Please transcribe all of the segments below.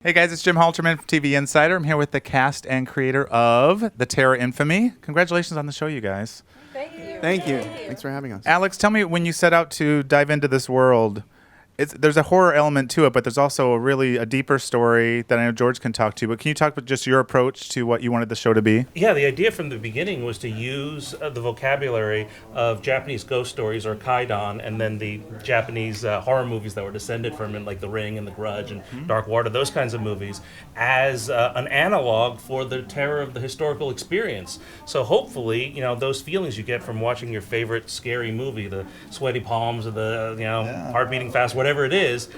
Hey guys, it's Jim Halterman from TV Insider. I'm here with the cast and creator of The Terror Infamy. Congratulations on the show, you guys. Thank you. Thanks for having us. Alex, tell me, when you set out to dive into this world, there's a horror element to it, but there's also a deeper story that I know George can talk to. But can you talk about just your approach to what you wanted the show to be? Yeah, the idea from the beginning was to use the vocabulary of Japanese ghost stories, or kaidan, and then the Japanese horror movies that were descended from it, like The Ring and The Grudge and Dark Water, those kinds of movies, as an analog for the terror of the historical experience. So hopefully, those feelings you get from watching your favorite scary movie, the sweaty palms or the heart beating fast, whatever it is,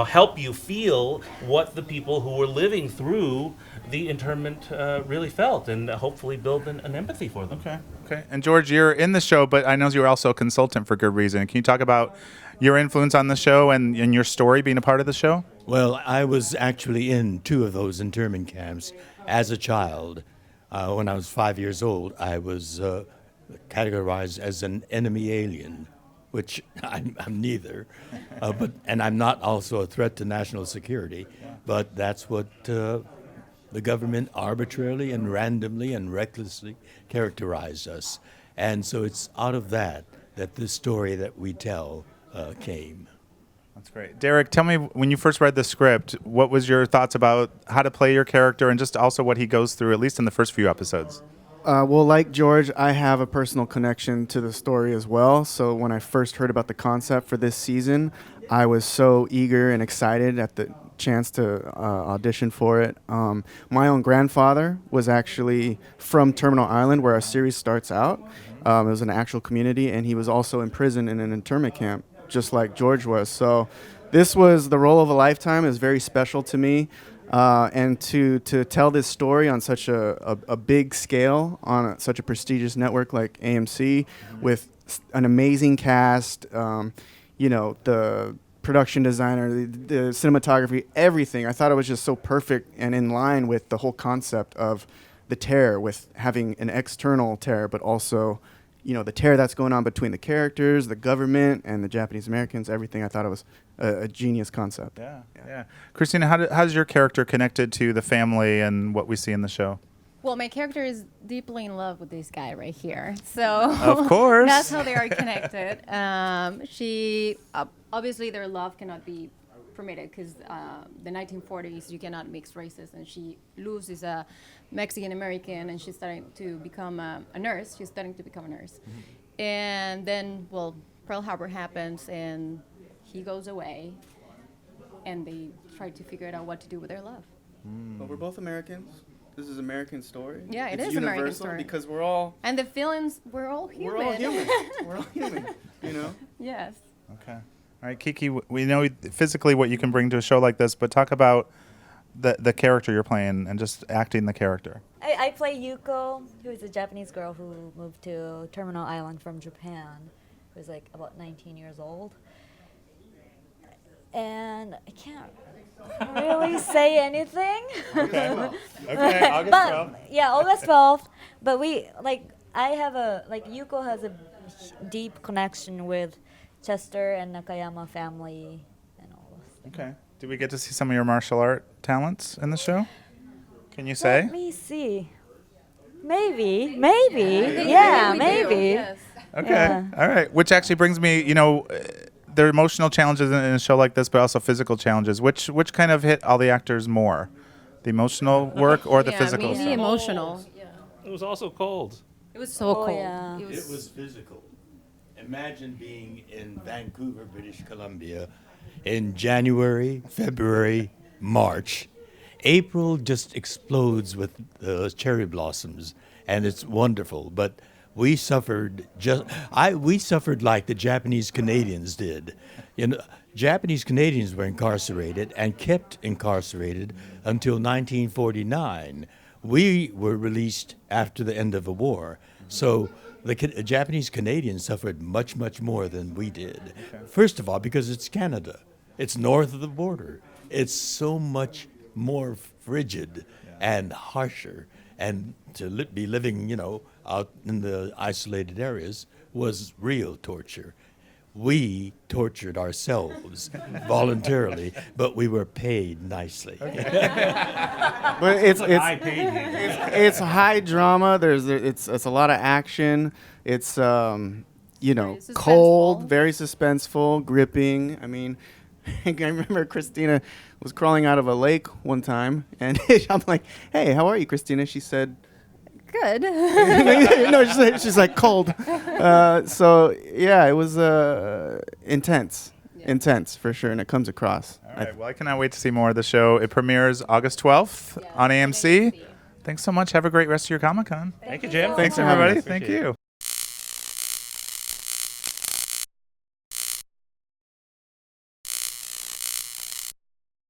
help you feel what the people who were living through the internment really felt, and hopefully build an empathy for them. Okay. And George, you're in the show, but I know you're also a consultant for good reason. Can you talk about your influence on the show and your story being a part of the show? Well, I was actually in 2 of those internment camps as a child. When I was 5 years old, I was categorized as an enemy alien, which I'm neither, and I'm not also a threat to national security. But that's what the government arbitrarily and randomly and recklessly characterized us, and so it's out of that this story that we tell came. That's great. Derek, tell me, when you first read the script, what was your thoughts about how to play your character and just also what he goes through, at least in the first few episodes? Well, like George, I have a personal connection to the story as well. So when I first heard about the concept for this season, I was so eager and excited at the chance to audition for it. My own grandfather was actually from Terminal Island, where our series starts out. It was an actual community, and he was also in prison in an internment camp, just like George was. So this was the role of a lifetime. It was very special to me. And to tell this story on such a big scale, on such a prestigious network like AMC, with an amazing cast, the production designer, the cinematography, everything. I thought it was just so perfect and in line with the whole concept of the terror, with having an external terror, but also, the terror that's going on between the characters, the government, and the Japanese Americans, everything. I thought it was a genius concept. Yeah. Christina, how's your character connected to the family and what we see in the show? Well, my character is deeply in love with this guy right here. So of course, that's how they are connected. She obviously their love cannot be permitted because the 1940s you cannot mix races, and Luz is a Mexican American, and she's starting to become a nurse. She's starting to become a nurse, and then Pearl Harbor happens, and he goes away, and they try to figure out what to do with their love. But we're both Americans. This is American story. Yeah, it's is American story. Because we're all... And the feelings, we're all human. We're all human. We're all human, Yes. Okay. All right, Kiki, we know physically what you can bring to a show like this, but talk about the character you're playing and just acting the character. I play Yuko, who is a Japanese girl who moved to Terminal Island from Japan, who's like about 19 years old. And I can't really say anything. Okay, August 12th. Yeah, August 12th. But Yuko has a deep connection with Chester and Nakayama family and all this. Okay. Did we get to see some of your martial art talents in the show? Can you say? Let me see. Maybe. Yeah, maybe. Yes. Okay. Yeah. All right. Which actually brings me, there are emotional challenges in a show like this, but also physical challenges. Which kind of hit all the actors more? The emotional work or the physical mainly stuff? emotional. It was also cold. It was so cold. Yeah. It was physical. Imagine being in Vancouver, British Columbia in January, February, March. April just explodes with cherry blossoms, and it's wonderful. But we suffered we suffered like the Japanese Canadians did. Japanese Canadians were incarcerated and kept incarcerated until 1949. We were released after the end of the war. So the Japanese Canadians suffered much, much more than we did. Okay. First of all, because it's Canada. It's north of the border. It's so much more frigid and harsher. And to be living, out in the isolated areas was real torture. We tortured ourselves voluntarily, but we were paid nicely. But it's I paid you. it's high drama. It's a lot of action. It's cold, suspenseful. very suspenseful, gripping. I mean, I remember Christina was crawling out of a lake one time, and I'm like, "Hey, how are you, Christina?" She said, Good. "No, she's like cold." So yeah, it was intense, intense for sure, and it comes across. All right. Well, I cannot wait to see more of the show. It premieres August 12th Yeah, on on AMC. AMC. Thanks so much. Have a great rest of your Comic-Con. Thank you, Jim. Thanks Thanks, for having everybody. us. Thank Appreciate it. you.